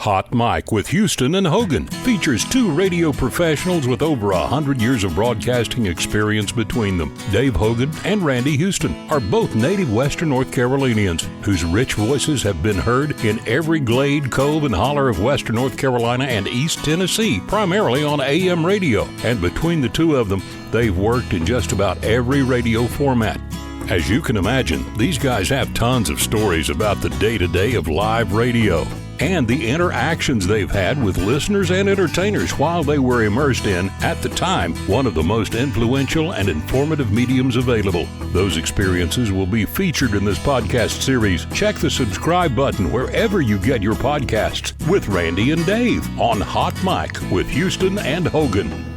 Hot Mic with Houston and Hogan features two radio professionals with over 100 years of broadcasting experience between them. Dave Hogan and Randy Houston are both native Western North Carolinians whose rich voices have been heard in every glade, cove, and holler of Western North Carolina and East Tennessee, primarily on AM radio. And between the two of them, they've worked in just about every radio format. As you can imagine, these guys have tons of stories about the day-to-day of live radio and the interactions they've had with listeners and entertainers while they were immersed in, at the time, one of the most influential and informative mediums available. Those experiences will be featured in this podcast series. Check the subscribe button wherever you get your podcasts with Randy and Dave on Hot Mic with Houston and Hogan.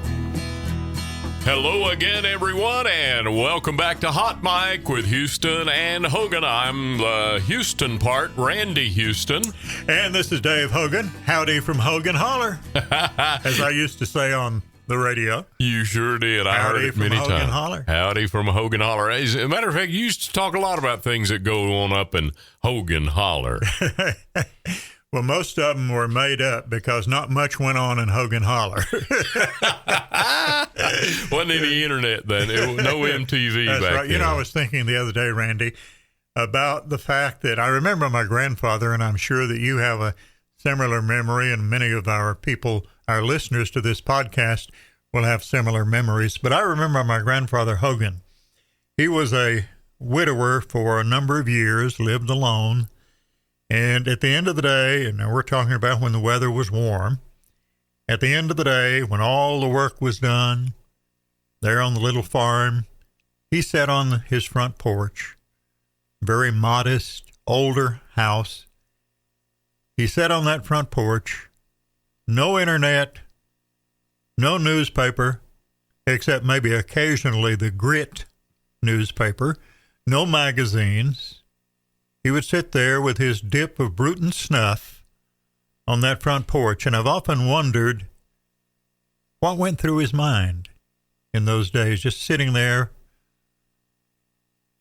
Hello again, everyone, and welcome back to Hot Mic with Houston and Hogan. I'm the Houston part, Randy Houston. And this is Dave Hogan. Howdy from Hogan Holler, as I used to say on the radio. You sure did. I heard it many times. Howdy from Hogan Holler. Howdy from Hogan Holler. As a matter of fact, you used to talk a lot about things that go on up in Hogan Holler. Well, most of them were made up because not much went on in Hogan Holler. Wasn't any internet then. No MTV That's back right. then. You know, I was thinking the other day, Randy, about the fact that I remember my grandfather, and I'm sure that you have a similar memory, and many of our people, our listeners to this podcast, will have similar memories. But I remember my grandfather, Hogan. He was a widower for a number of years, lived alone. And at the end of the day, and we're talking about when the weather was warm, at the end of the day, when all the work was done, there on the little farm, he sat on his front porch, very modest, older house. He sat on that front porch, no internet, no newspaper, except maybe occasionally the Grit newspaper, no magazines. He would sit there with his dip of Bruton snuff on that front porch, and I've often wondered what went through his mind in those days, just sitting there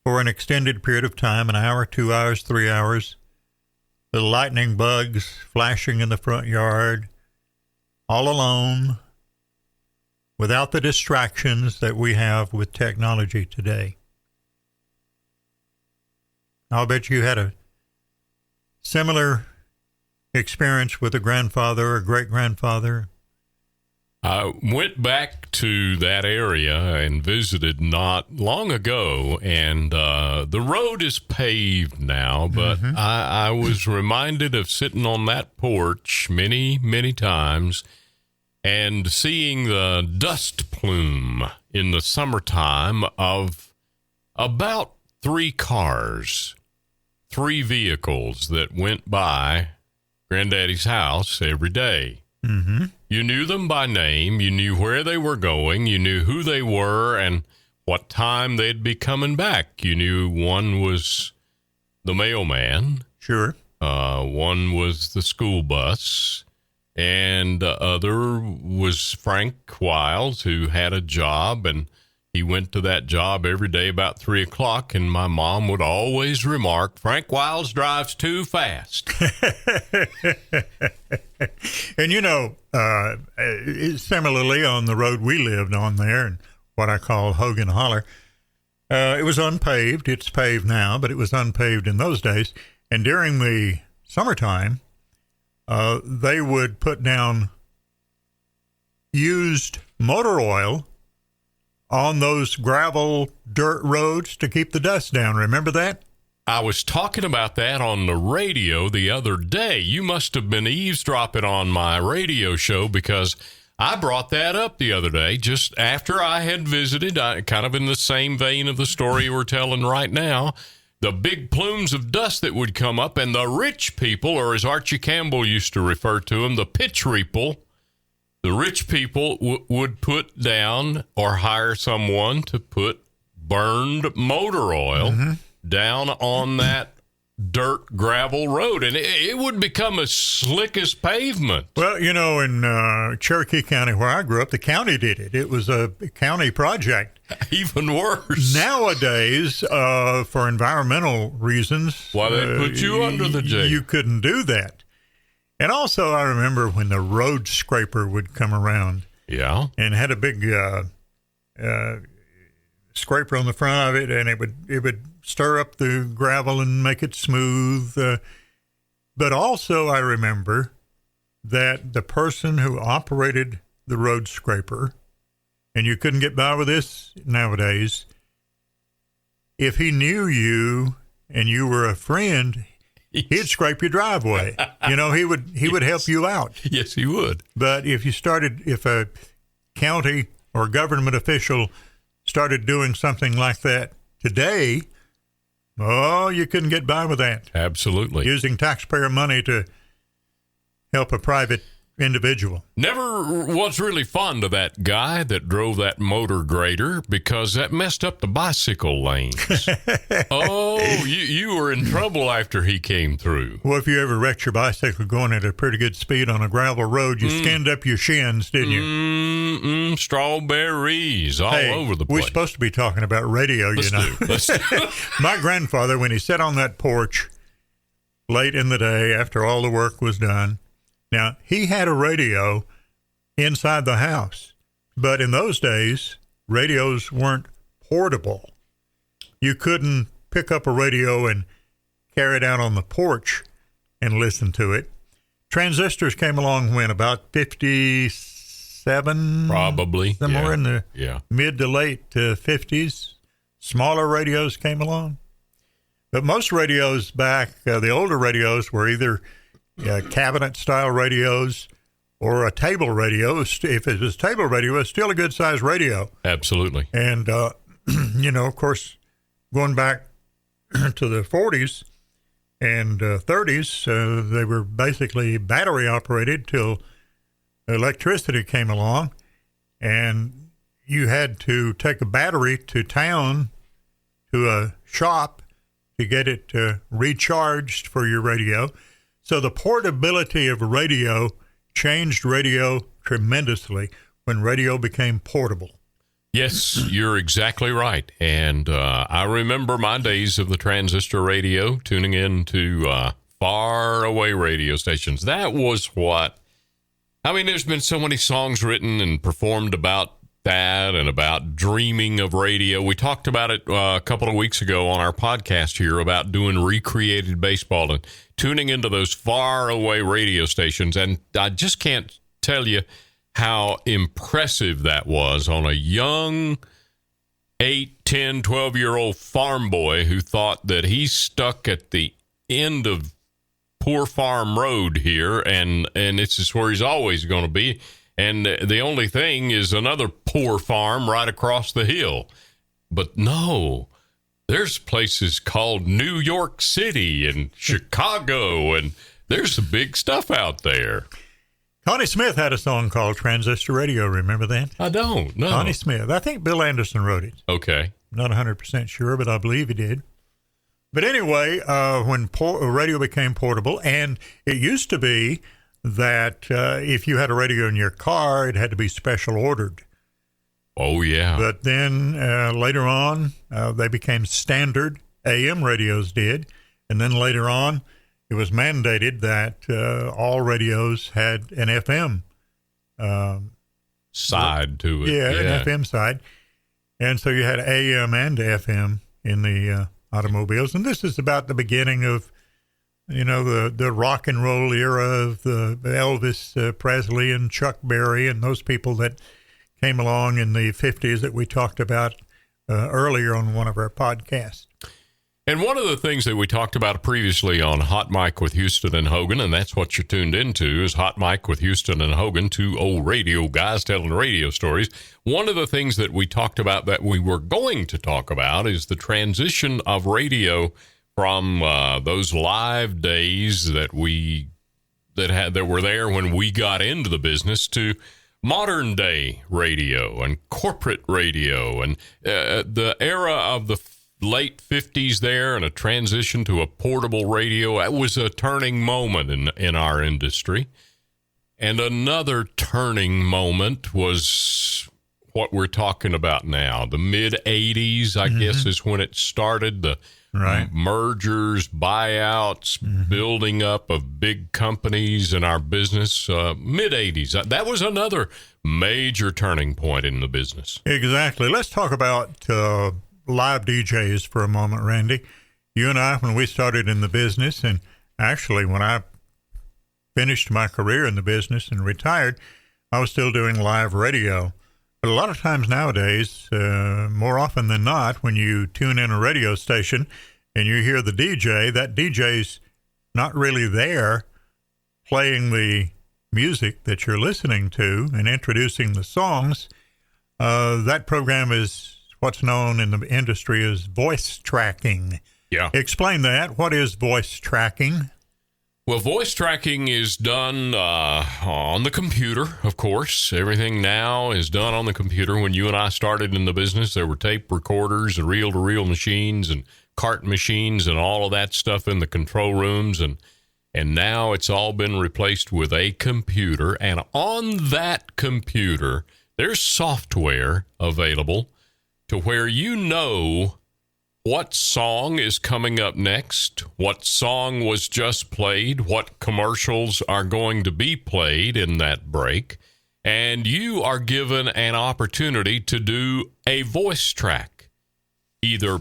for an extended period of time, an hour, 2 hours, 3 hours, the lightning bugs flashing in the front yard, all alone, without the distractions that we have with technology today. I'll bet you had a similar experience with a grandfather or great-grandfather. I went back to that area and visited not long ago, and the road is paved now, but I was reminded of sitting on that porch many, many times and seeing the dust plume in the summertime of about 3 cars, 3 vehicles that went by Granddaddy's house every day. Mm-hmm. You knew them by name. You knew where they were going. You knew who they were and what time they'd be coming back. You knew one was the mailman. Sure. One was the school bus. And the other was Frank Wiles, who had a job, and he went to that job every day about 3 o'clock, and my mom would always remark, Frank Wiles drives too fast. And, you know, similarly on the road we lived on there, and what I call Hogan Holler, it was unpaved. It's paved now, but it was unpaved in those days. And during the summertime, they would put down used motor oil on those gravel dirt roads to keep the dust down. Remember that? I was talking about that on the radio the other day. You must have been eavesdropping on my radio show, because I brought that up the other day just after I had visited, kind of in the same vein of the story we're telling right now. The big plumes of dust that would come up, and the rich people, or as Archie Campbell used to refer to them, the pitch reaple, the rich people would put down or hire someone to put burned motor oil down on that dirt gravel road, and it would become as slick as pavement. Well, you know, in Cherokee County, where I grew up, the county did it. It was a county project. Even worse. Nowadays, for environmental reasons, why they put you under the jail. You couldn't do that. And also, I remember when the road scraper would come around. Yeah. And had a big scraper on the front of it, and it would stir up the gravel and make it smooth. But also, I remember that the person who operated the road scraper, and you couldn't get by with this nowadays, if he knew you and you were a friend, he'd scrape your driveway. You know, he would help you out. Yes, he would. But if a county or government official started doing something like that today, oh, you couldn't get by with that. Absolutely. Using taxpayer money to help a private individual. Never was really fond of that guy that drove that motor grader because that messed up the bicycle lanes. Oh, you were in trouble after he came through. Well, if you ever wrecked your bicycle going at a pretty good speed on a gravel road, you skinned up your shins, didn't you? Strawberries all over the place. We're supposed to be talking about radio, Let's do. My grandfather, when he sat on that porch late in the day after all the work was done, now, he had a radio inside the house, but in those days, radios weren't portable. You couldn't pick up a radio and carry it out on the porch and listen to it. Transistors came along when, about 57? Probably. Somewhere in the mid to late 50s. Smaller radios came along. But most radios back, the older radios, were either cabinet-style radios or a table radio. If it was table radio, it's still a good-sized radio. Absolutely. And, of course, going back to the 40s and 30s, they were basically battery-operated till electricity came along, and you had to take a battery to town, to a shop, to get it recharged for your radio. So the portability of radio changed radio tremendously when radio became portable. Yes, you're exactly right. And I remember my days of the transistor radio, tuning in to faraway radio stations. That was what, I mean, there's been so many songs written and performed about that and about dreaming of radio. We talked about it a couple of weeks ago on our podcast here about doing recreated baseball and tuning into those faraway radio stations. And I just can't tell you how impressive that was on a young 8, 10, 12-year-old farm boy who thought that he's stuck at the end of Poor Farm Road here, and this is where he's always going to be. And the only thing is another poor farm right across the hill. But no, there's places called New York City and Chicago, and there's some big stuff out there. Connie Smith had a song called Transistor Radio. Remember that? I don't, no. Connie Smith. I think Bill Anderson wrote it. Okay. Not 100% sure, but I believe he did. But anyway, when radio became portable, and it used to be that if you had a radio in your car, it had to be special ordered. Oh, yeah. But then later on, they became standard. AM radios did. And then later on, it was mandated that all radios had an FM side to it. Yeah, an FM side. And so you had AM and FM in the automobiles. And this is about the beginning of, the rock and roll era of the Elvis Presley and Chuck Berry and those people that came along in the 50s that we talked about earlier on one of our podcasts. And one of the things that we talked about previously on Hot Mic with Houston and Hogan, and that's what you're tuned into, is Hot Mic with Houston and Hogan, two old radio guys telling radio stories. One of the things that we talked about that we were going to talk about is the transition of radio from those live days that were there when we got into the business to modern day radio and corporate radio and the era of the late 50s there and a transition to a portable radio. That was a turning moment in our industry. And another turning moment was what we're talking about now. The mid 80s, I guess, is when it started. The Right. mergers, buyouts, building up of big companies in our business, mid-'80s. That was another major turning point in the business. Exactly. Let's talk about live DJs for a moment, Randy. You and I, when we started in the business, and actually when I finished my career in the business and retired, I was still doing live radio. But a lot of times nowadays, more often than not, when you tune in a radio station and you hear the DJ, that DJ's not really there playing the music that you're listening to and introducing the songs. That program is what's known in the industry as voice tracking. Yeah. Explain that. What is voice tracking? Well, voice tracking is done on the computer, of course. Everything now is done on the computer. When you and I started in the business, there were tape recorders and reel-to-reel machines and cart machines and all of that stuff in the control rooms. And now it's all been replaced with a computer. And on that computer, there's software available to where you know what song is coming up next, what song was just played, what commercials are going to be played in that break, and you are given an opportunity to do a voice track, either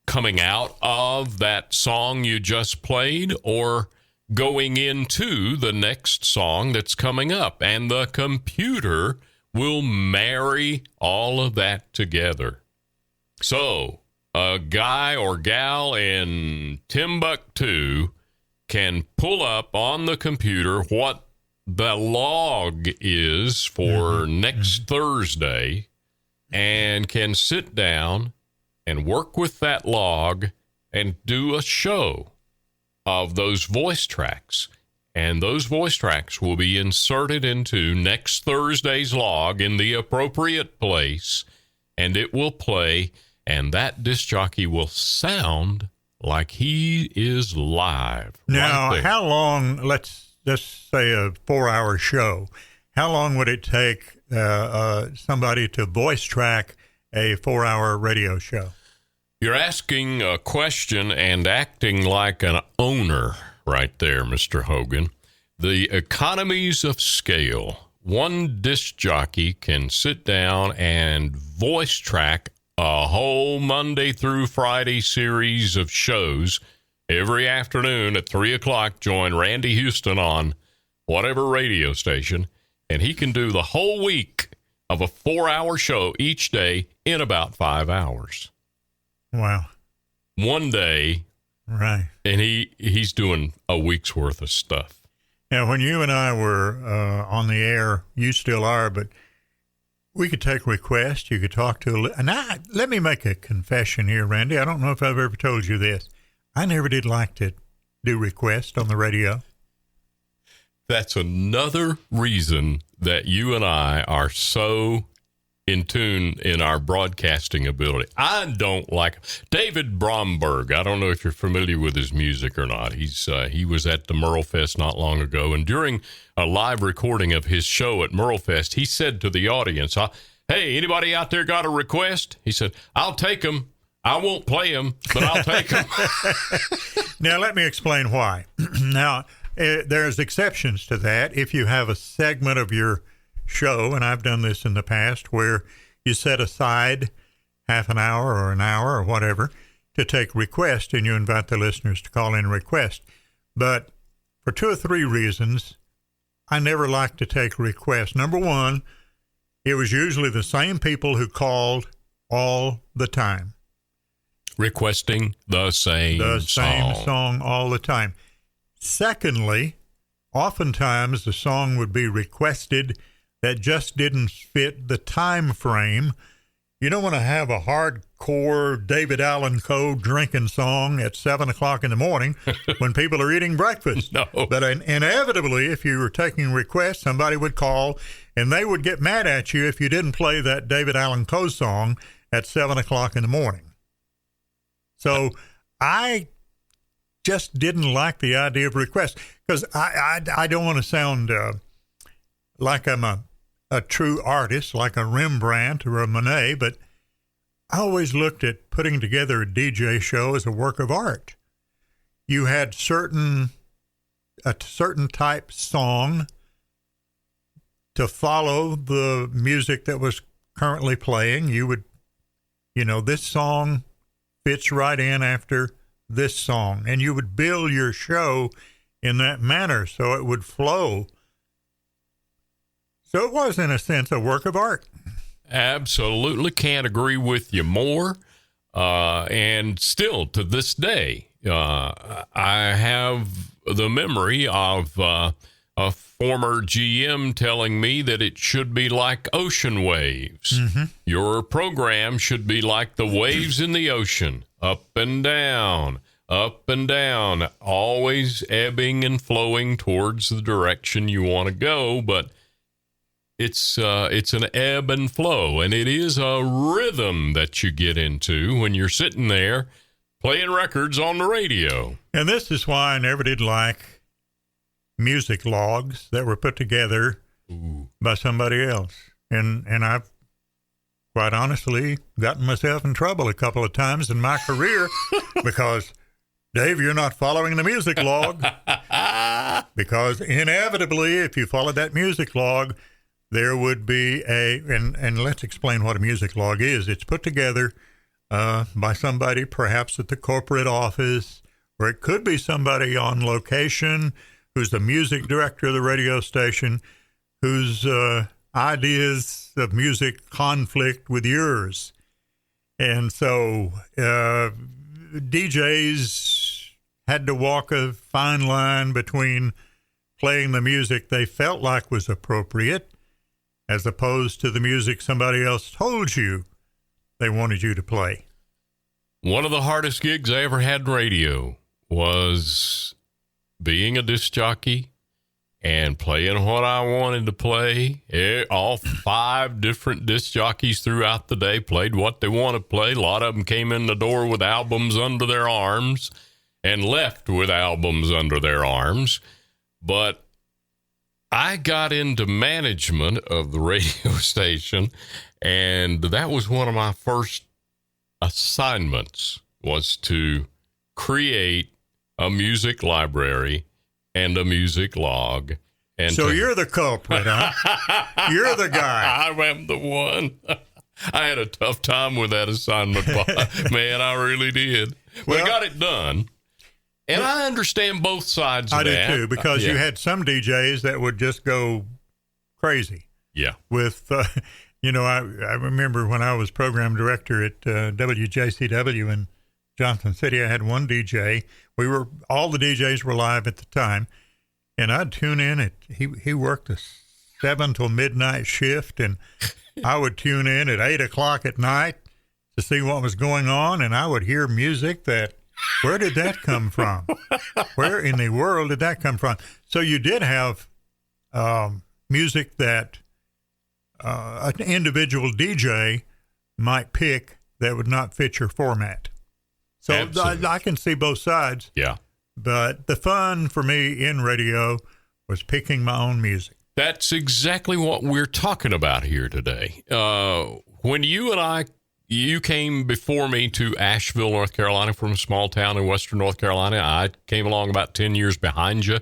coming out of that song you just played or going into the next song that's coming up, and the computer will marry all of that together. So a guy or gal in Timbuktu can pull up on the computer what the log is for next Thursday and can sit down and work with that log and do a show of those voice tracks. And those voice tracks will be inserted into next Thursday's log in the appropriate place, and it will play. And that disc jockey will sound like he is live. Now, right there. how long, let's just say a 4-hour show, how long would it take somebody to voice track a 4-hour radio show? You're asking a question and acting like an owner right there, Mr. Hogan. The economies of scale. One disc jockey can sit down and voice track a whole Monday through Friday series of shows every afternoon at 3 o'clock. Join Randy Houston on whatever radio station, and he can do the whole week of a 4-hour show each day in about 5 hours. Wow. One day. Right. And he's doing a week's worth of stuff. Now, when you and I were on the air, you still are, but we could take requests. You could talk to let me make a confession here, Randy. I don't know if I've ever told you this. I never did like to do requests on the radio. That's another reason that you and I are so in tune in our broadcasting ability. I don't like David Bromberg. I don't know if you're familiar with his music or not. He was at the Merle Fest not long ago, and during a live recording of his show at Merle Fest, he said to the audience, "Hey, anybody out there got a request?" He said, "I'll take them. I won't play them, but I'll take them." Now, let me explain why. Now, there's exceptions to that. If you have a segment of your show, and I've done this in the past, where you set aside half an hour or an hour or whatever to take requests, and you invite the listeners to call in requests. But for 2 or 3 reasons, I never liked to take requests. Number one, it was usually the same people who called all the time. Requesting the same song all the time. Secondly, oftentimes the song would be requested that just didn't fit the time frame. You don't want to have a hardcore David Allen Cove drinking song at 7 o'clock in the morning when people are eating breakfast. No. But inevitably, if you were taking requests, somebody would call and they would get mad at you if you didn't play that David Allen Cove song at 7 o'clock in the morning. So I just didn't like the idea of requests, because I don't want to sound like I'm a true artist, like a Rembrandt or a Monet, but I always looked at putting together a DJ show as a work of art. You had a certain type song to follow the music that was currently playing. You would, this song fits right in after this song, and you would build your show in that manner so it would flow. So it was, in a sense, a work of art. Absolutely can't agree with you more. And still to this day, I have the memory of a former GM telling me that it should be like ocean waves. Mm-hmm. Your program should be like the waves in the ocean, up and down, always ebbing and flowing towards the direction you want to go. But it's an ebb and flow, and it is a rhythm that you get into when you're sitting there playing records on the radio. And this is why I never did like music logs that were put together by somebody else. And I've quite honestly gotten myself in trouble a couple of times in my career because, Dave, you're not following the music log. Because inevitably, if you followed that music log, there would be and let's explain what a music log is. It's put together by somebody perhaps at the corporate office, or it could be somebody on location who's the music director of the radio station, whose ideas of music conflict with yours. And so DJs had to walk a fine line between playing the music they felt like was appropriate as opposed to the music somebody else told you they wanted you to play. One of the hardest gigs I ever had in radio was being a disc jockey and playing what I wanted to play. All 5 different disc jockeys throughout the day played what they wanted to play. A lot of them came in the door with albums under their arms and left with albums under their arms. But I got into management of the radio station, and that was one of my first assignments, was to create a music library and a music log. And so you're the culprit, huh? You're the guy. I am the one. I had a tough time with that assignment, man. I really did. Well, I got it done. And I understand both sides of that. I do too, because you had some DJs that would just go crazy. Yeah. With, I remember when I was program director at WJCW in Johnson City, I had one DJ. All the DJs were live at the time, and I'd tune in. He worked a 7 till midnight shift, and I would tune in at 8 o'clock at night to see what was going on, and I would hear music that, where did that come from? Where in the world did that come from? So you did have music that an individual DJ might pick that would not fit your format. So I can see both sides. Yeah. But the fun for me in radio was picking my own music. That's exactly what we're talking about here today. When you came before me to Asheville, North Carolina, from a small town in Western North Carolina. I came along about 10 years behind you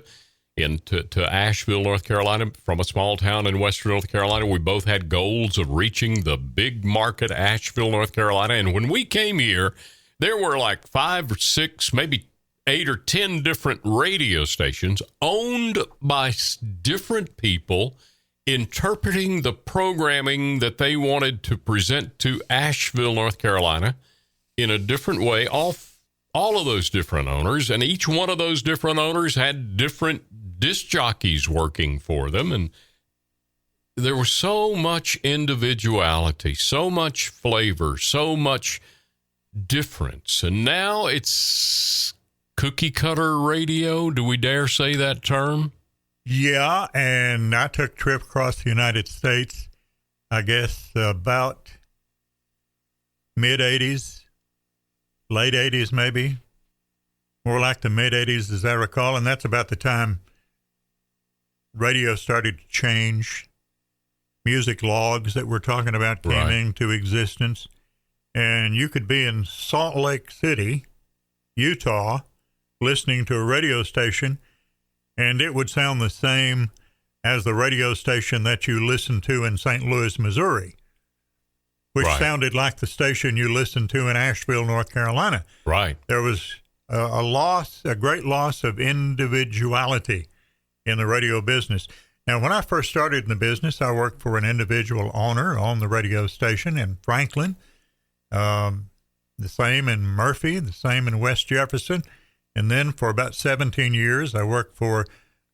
to Asheville, North Carolina, from a small town in Western North Carolina. We both had goals of reaching the big market, Asheville, North Carolina. And when we came here, there were like 5 or 6, maybe 8 or 10 different radio stations owned by different people, interpreting the programming that they wanted to present to Asheville, North Carolina in a different way. All of those different owners, and each one of those different owners had different disc jockeys working for them. And there was so much individuality, so much flavor, so much difference. And now it's cookie cutter radio. Do we dare say that term? Yeah, and I took a trip across the United States, I guess about mid-'80s, late 80s maybe, more like the mid-'80s as I recall, and that's about the time radio started to change. Music logs that we're talking about came into existence, and you could be in Salt Lake City, Utah, listening to a radio station, and it would sound the same as the radio station that you listened to in St. Louis, Missouri, which sounded like the station you listened to in Asheville, North Carolina. Right. There was a great loss of individuality in the radio business. Now, when I first started in the business, I worked for an individual owner on the radio station in Franklin, the same in Murphy, the same in West Jefferson. And then for about 17 years, I worked for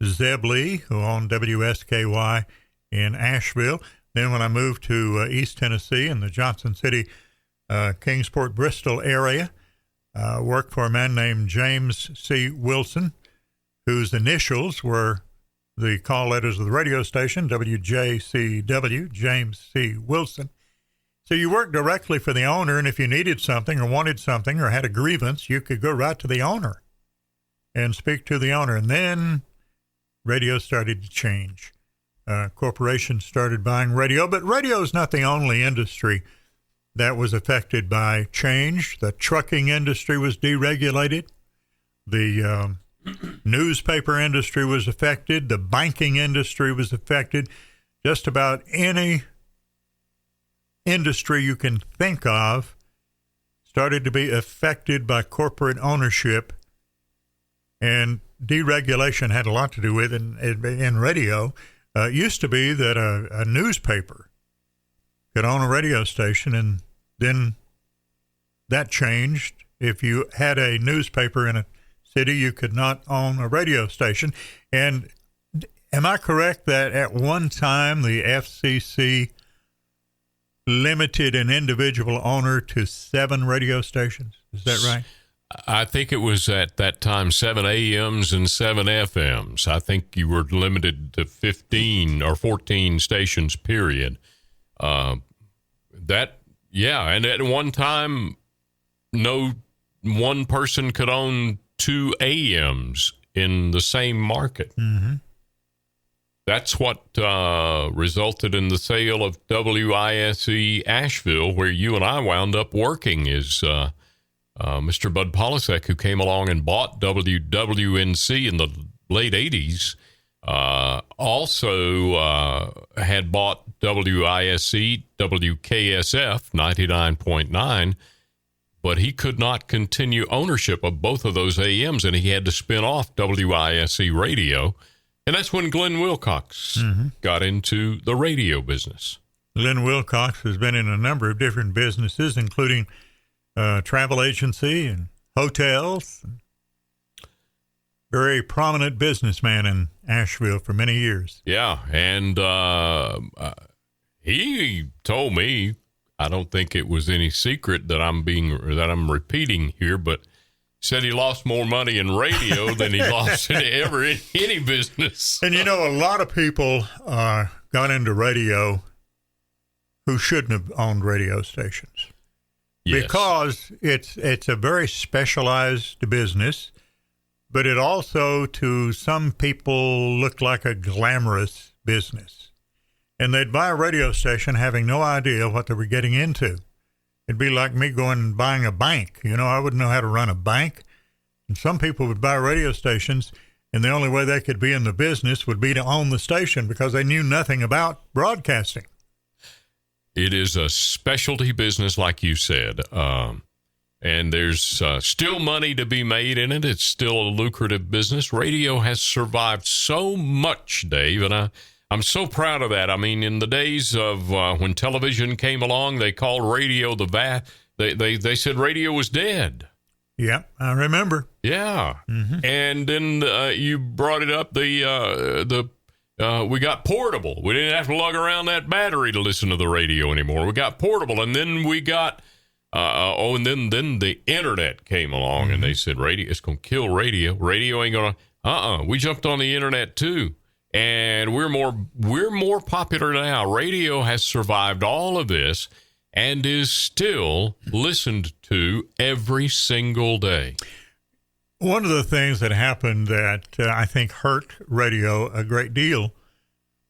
Zeb Lee, who owned WSKY in Asheville. Then when I moved to East Tennessee in the Johnson City, Kingsport, Bristol area, worked for a man named James C. Wilson, whose initials were the call letters of the radio station, WJCW, James C. Wilson. So you worked directly for the owner, and if you needed something or wanted something or had a grievance, you could go right to the owner and speak to the owner. And then radio started to change. Corporations started buying radio, but radio is not the only industry that was affected by change. The trucking industry was deregulated. The newspaper industry was affected. The banking industry was affected. Just about any industry you can think of started to be affected by corporate ownership, and deregulation had a lot to do with it in radio. It used to be that a newspaper could own a radio station, and then that changed. If you had a newspaper in a city, you could not own a radio station. And am I correct that at one time the FCC limited an individual owner to 7 radio stations? Is that right? I think it was at that time 7 AMs and 7 FMs. I think you were limited to 15 or 14 stations, period. And at one time, no one person could own 2 AMs in the same market. Mm-hmm. That's what resulted in the sale of WISE Asheville, where you and I wound up working, is Mr. Bud Polisek, who came along and bought WWNC in the late 80s, also had bought WISE, WKSF 99.9, but he could not continue ownership of both of those AMs, and he had to spin off WISE radio. And that's when Glenn Wilcox got into the radio business. Glenn Wilcox has been in a number of different businesses, including travel agency and hotels. Very prominent businessman in Asheville for many years. Yeah, and he told me, I don't think it was any secret that I'm repeating here, but said he lost more money in radio than he lost in any business. And a lot of people got into radio who shouldn't have owned radio stations. Yes. Because it's a very specialized business, but it also, to some people, looked like a glamorous business. And they'd buy a radio station having no idea what they were getting into. It'd be like me going and buying a bank. I wouldn't know how to run a bank. And some people would buy radio stations, and the only way they could be in the business would be to own the station because they knew nothing about broadcasting. It is a specialty business, like you said, and there's still money to be made in it. It's still a lucrative business. Radio has survived so much, Dave, and I'm so proud of that. I mean, in the days of when television came along, they called radio they said radio was dead. Yeah, I remember. Yeah, and then you brought it up. We got portable. We didn't have to lug around that battery to listen to the radio anymore. We got portable, and then we got and then the internet came along, and they said radio, it's gonna kill radio. Radio ain't gonna. We jumped on the internet too. And we're more popular now. Radio has survived all of this and is still listened to every single day. One of the things that happened that I think hurt radio a great deal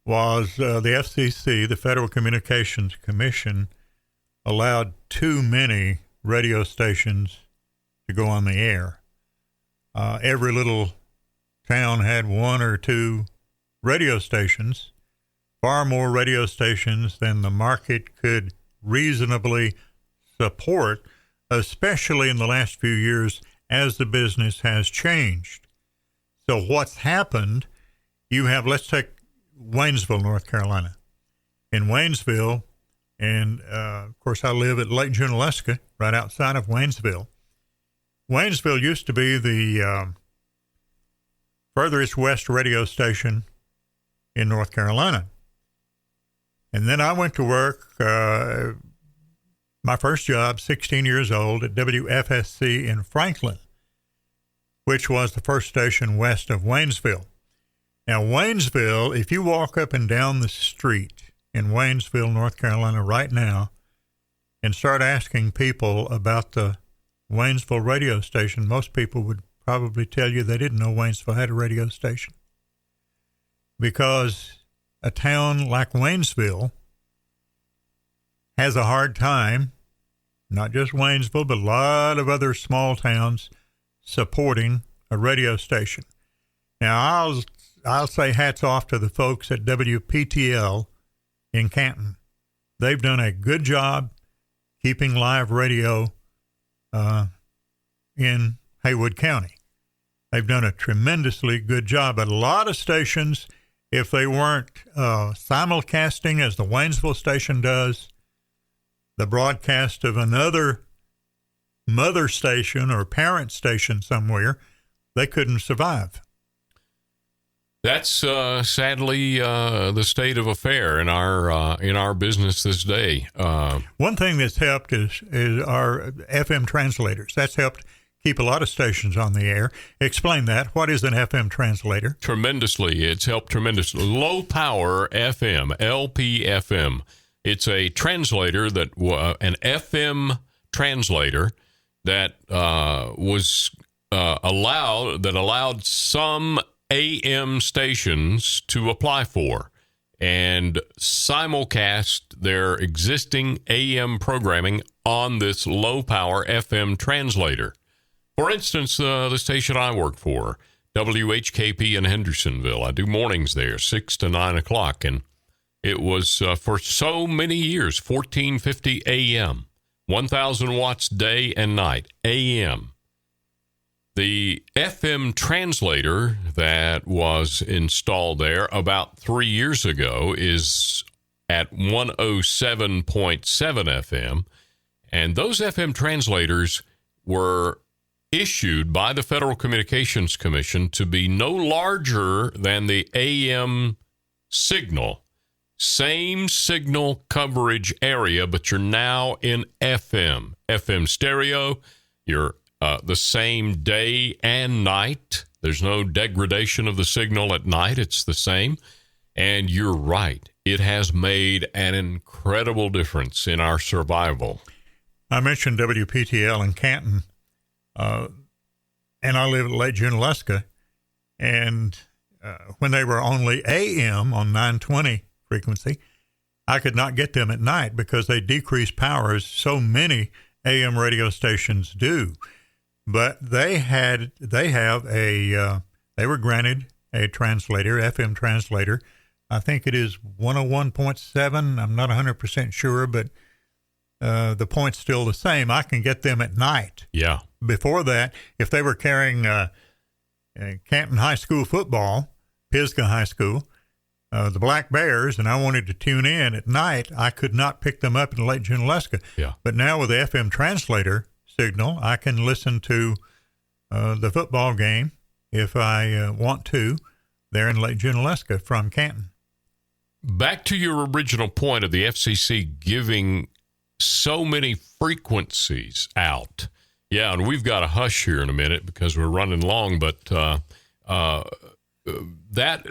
was the FCC, the Federal Communications Commission, allowed too many radio stations to go on the air. Every little town had one or two radio stations, far more radio stations than the market could reasonably support, especially in the last few years as the business has changed. So what's happened, you have, let's take Waynesville, North Carolina. In Waynesville, and of course I live at Lake Junaluska, right outside of Waynesville. Waynesville used to be the furthest west radio station in North Carolina. And then I went to work, my first job, 16 years old, at WFSC in Franklin, which was the first station west of Waynesville. Now, Waynesville, if you walk up and down the street in Waynesville, North Carolina right now, and start asking people about the Waynesville radio station, most people would probably tell you they didn't know Waynesville had a radio station. Because a town like Waynesville has a hard time, not just Waynesville, but a lot of other small towns supporting a radio station. Now, I'll say hats off to the folks at WPTL in Canton. They've done a good job keeping live radio in Haywood County. They've done a tremendously good job. But a lot of stations, if they weren't simulcasting as the Waynesville station does, the broadcast of another mother station or parent station somewhere, they couldn't survive. That's sadly the state of affair in our business this day. One thing that's helped is our FM translators. That's helped keep a lot of stations on the air. Explain that. What is an FM translator? Tremendously. It's helped tremendously. Low power FM, LPFM. It's a translator that an FM translator that was allowed some AM stations to apply for and simulcast their existing AM programming on this low-power FM translator. For instance, the station I work for, WHKP in Hendersonville, I do mornings there, 6 to 9 o'clock, and it was for so many years, 1450 AM, 1,000 watts day and night, AM. The FM translator that was installed there about 3 years ago is at 107.7 FM, and those FM translators were issued by the Federal Communications Commission to be no larger than the AM signal. Same signal coverage area, but you're now in FM. FM stereo, you're the same day and night. There's no degradation of the signal at night. It's the same. And you're right. It has made an incredible difference in our survival. I mentioned WPTL in Canton, and I live at Lake Junaluska. And when they were only AM on 920 frequency, I could not get them at night because they decreased power as so many AM radio stations do. But they were granted a translator, FM translator. I think it is 101.7. I'm not 100% sure, but the point's still the same. I can get them at night. Yeah. Before that, if they were carrying Canton High School football, Pisgah High School, the Black Bears, and I wanted to tune in at night, I could not pick them up in Lake Junaluska. Yeah. But now with the FM translator signal, I can listen to the football game if I want to there in Lake Junaluska from Canton. Back to your original point of the FCC giving so many frequencies out. Yeah, and we've got a hush here in a minute because we're running long, but that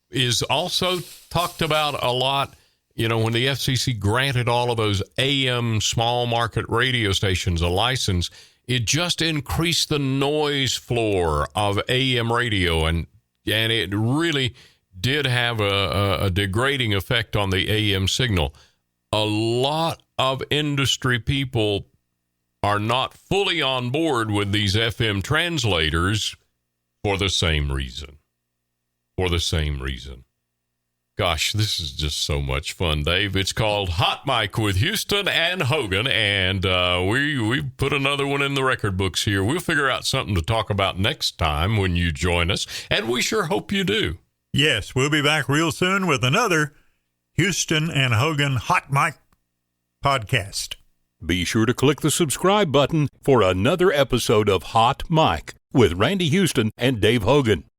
is also talked about a lot. You know, when the FCC granted all of those AM small market radio stations a license, it just increased the noise floor of AM radio, and it really did have a degrading effect on the AM signal. a lot of industry people are not fully on board with these FM translators for the same reason. Gosh, this is just so much fun, Dave. It's called Hot Mic with Houston and Hogan, and we put another one in the record books here. We'll figure out something to talk about next time when you join us, and we sure hope you do. Yes, we'll be back real soon with another Houston and Hogan Hot Mic podcast. Be sure to click the subscribe button for another episode of Hot Mic with Randy Houston and Dave Hogan.